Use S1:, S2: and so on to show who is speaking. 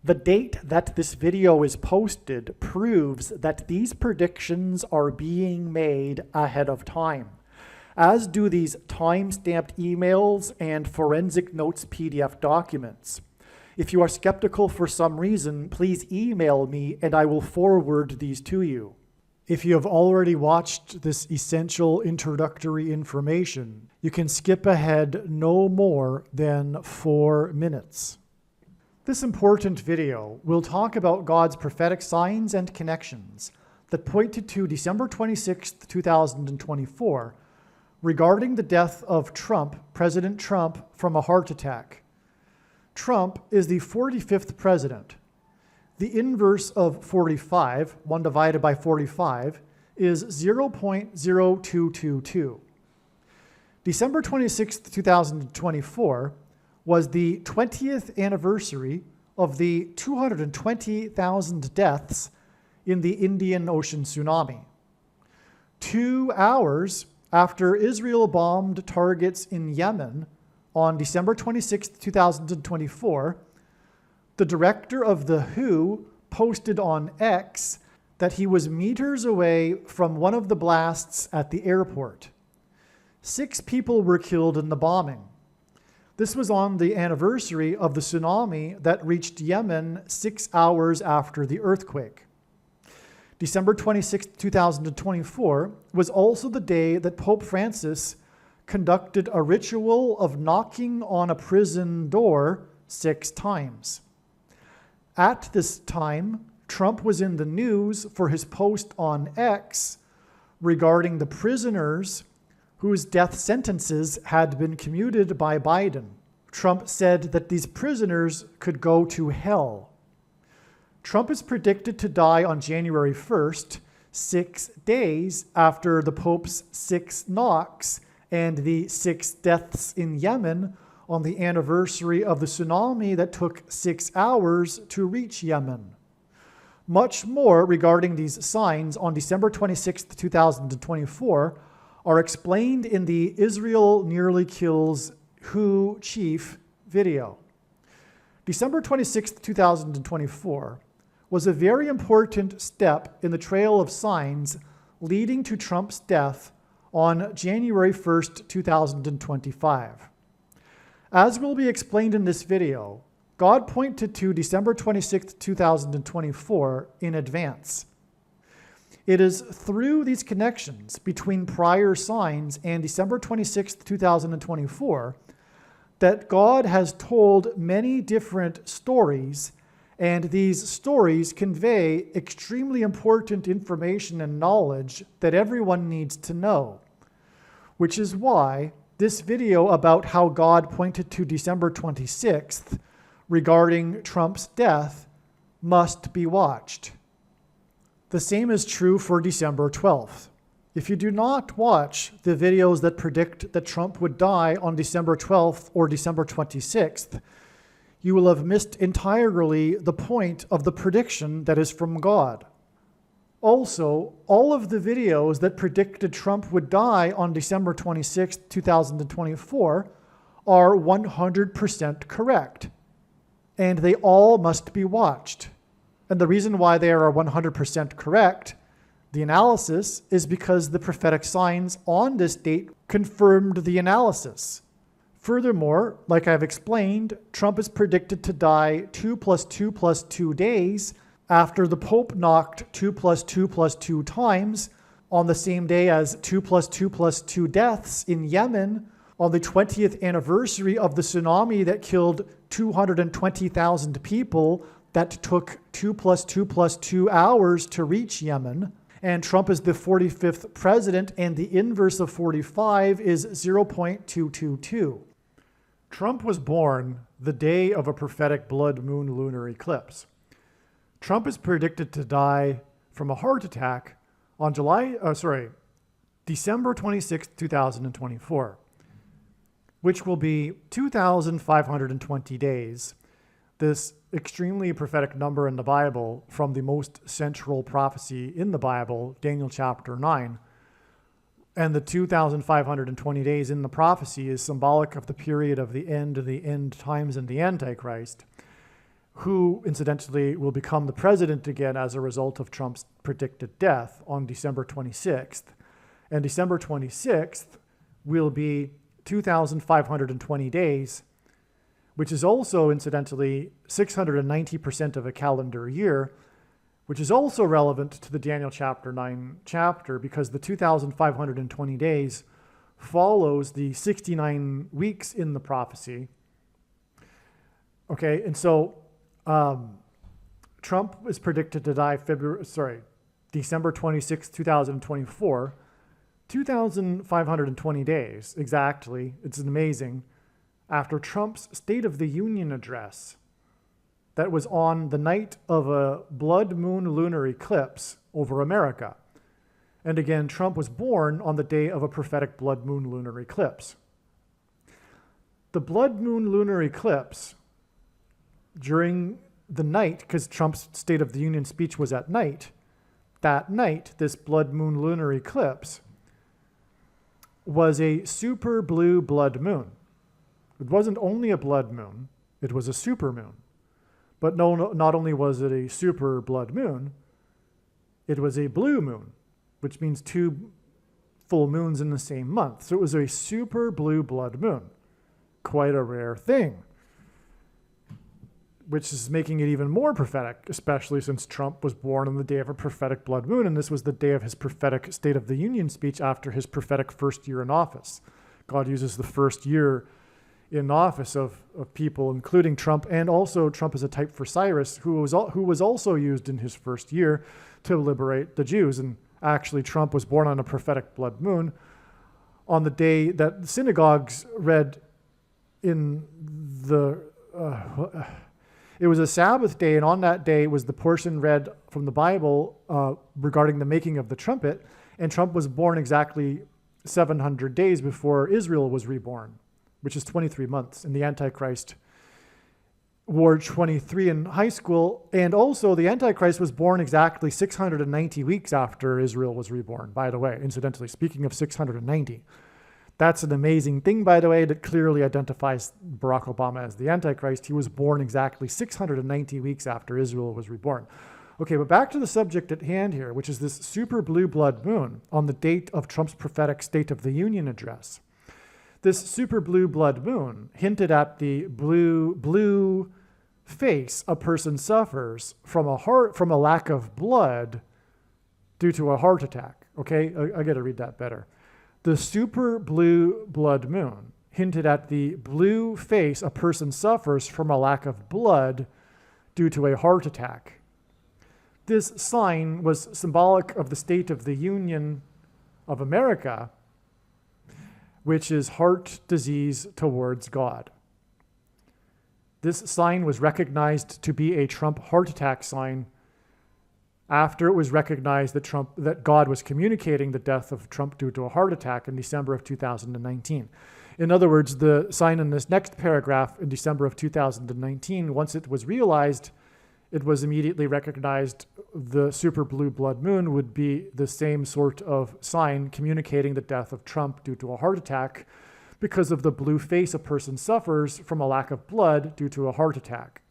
S1: The date that this video is posted proves that these predictions are being made ahead of time, as do these time-stamped emails and forensic notes PDF documents. If you are skeptical for some reason, please email me and I will forward these to you. If you have already watched this essential introductory information, you can skip ahead no more than 4 minutes. This important video will talk about God's prophetic signs and connections that pointed to December 26, 2024, regarding the death of President Trump, from a heart attack. Trump is the 45th president. The inverse of 45, 1 divided by 45, is 0.0222. December 26, 2024 was the 20th anniversary of the 220,000 deaths in the Indian Ocean tsunami. 2 hours after Israel bombed targets in Yemen on December 26, 2024, the director of the WHO posted on X that he was meters away from one of the blasts at the airport. 6 people were killed in the bombing. This was on the anniversary of the tsunami that reached Yemen 6 hours after the earthquake. December 26, 2024 was also the day that Pope Francis conducted a ritual of knocking on a prison door 6 times. At this time, Trump was in the news for his post on X regarding the prisoners whose death sentences had been commuted by Biden. Trump said that these prisoners could go to hell. Trump is predicted to die on January 1st, 6 days after the Pope's 6 knocks and the 6 deaths in Yemen on the anniversary of the tsunami that took 6 hours to reach Yemen. Much more regarding these signs on December 26, 2024 are explained in the Israel Nearly Kills WHO Chief video. December 26, 2024 was a very important step in the trail of signs leading to Trump's death on January 1st, 2025. As will be explained in this video, God pointed to December 26, 2024 in advance. It is through these connections between prior signs and December 26, 2024 that God has told many different stories, and these stories convey extremely important information and knowledge that everyone needs to know, which is why this video about how God pointed to December 26th regarding Trump's death must be watched. The same is true for December 12th. If you do not watch the videos that predict that Trump would die on December 12th or December 26th, you will have missed entirely the point of the prediction that is from God. Also, all of the videos that predicted Trump would die on December 26, 2024 are 100% correct, and they all must be watched. And the reason why they are 100% correct, the analysis, is because the prophetic signs on this date confirmed the analysis. Furthermore, like I've explained, Trump is predicted to die 2 + 2 + 2 days after the Pope knocked 2 + 2 + 2 times on the same day as 2 + 2 + 2 deaths in Yemen on the 20th anniversary of the tsunami that killed 220,000 people that took 2 + 2 + 2 hours to reach Yemen. And Trump is the 45th president, and the inverse of 45 is 0.222. Trump was born the day of a prophetic blood moon lunar eclipse. Trump is predicted to die from a heart attack on December 26, 2024, which will be 2,520 days. This extremely prophetic number in the Bible from the most central prophecy in the Bible, Daniel chapter 9. And the 2,520 days in the prophecy is symbolic of the period of the end times and the Antichrist, who incidentally will become the president again as a result of Trump's predicted death on December 26th. And December 26th will be 2,520 days, which is also incidentally 690% of a calendar year, which is also relevant to the Daniel chapter 9 chapter, because the 2,520 days follows the 69 weeks in the prophecy. Okay, and so Trump is predicted to die December 26, 2024, 2,520 days exactly. It's amazing. After Trump's State of the Union address that was on the night of a blood moon lunar eclipse over America. And again, Trump was born on the day of a prophetic blood moon lunar eclipse. The blood moon lunar eclipse during the night, because Trump's State of the Union speech was at night, that night, this blood moon lunar eclipse was a super blue blood moon. It wasn't only a blood moon, it was a super moon. But no, not only was it a super blood moon, it was a blue moon, which means 2 full moons in the same month. So it was a super blue blood moon. Quite a rare thing, which is making it even more prophetic, especially since Trump was born on the day of a prophetic blood moon, and this was the day of his prophetic State of the Union speech after his prophetic first year in office. God uses the first year in office of people, including Trump, and also Trump is a type for Cyrus, who was also used in his first year to liberate the Jews. And actually, Trump was born on a prophetic blood moon on the day that the synagogues read in the... it was a Sabbath day, and on that day was the portion read from the Bible regarding the making of the trumpet, and Trump was born exactly 700 days before Israel was reborn, which is 23 months, and the Antichrist wore 23 in high school, and also the Antichrist was born exactly 690 weeks after Israel was reborn, by the way, incidentally, speaking of 690. That's an amazing thing, by the way, that clearly identifies Barack Obama as the Antichrist. He was born exactly 690 weeks after Israel was reborn. Okay, but back to the subject at hand here, which is this super blue blood moon on the date of Trump's prophetic State of the Union address. This super blue blood moon hinted at the blue face a person suffers from a lack of blood due to a heart attack. Okay, I got to read that better. The super blue blood moon hinted at the blue face a person suffers from a lack of blood due to a heart attack. This sign was symbolic of the State of the Union of America, which is heart disease towards God. This sign was recognized to be a Trump heart attack sign after it was recognized that God was communicating the death of Trump due to a heart attack in December of 2019. In other words, the sign in this next paragraph in December of 2019, once it was realized, it was immediately recognized the super blue blood moon would be the same sort of sign communicating the death of Trump due to a heart attack because of the blue face a person suffers from a lack of blood due to a heart attack.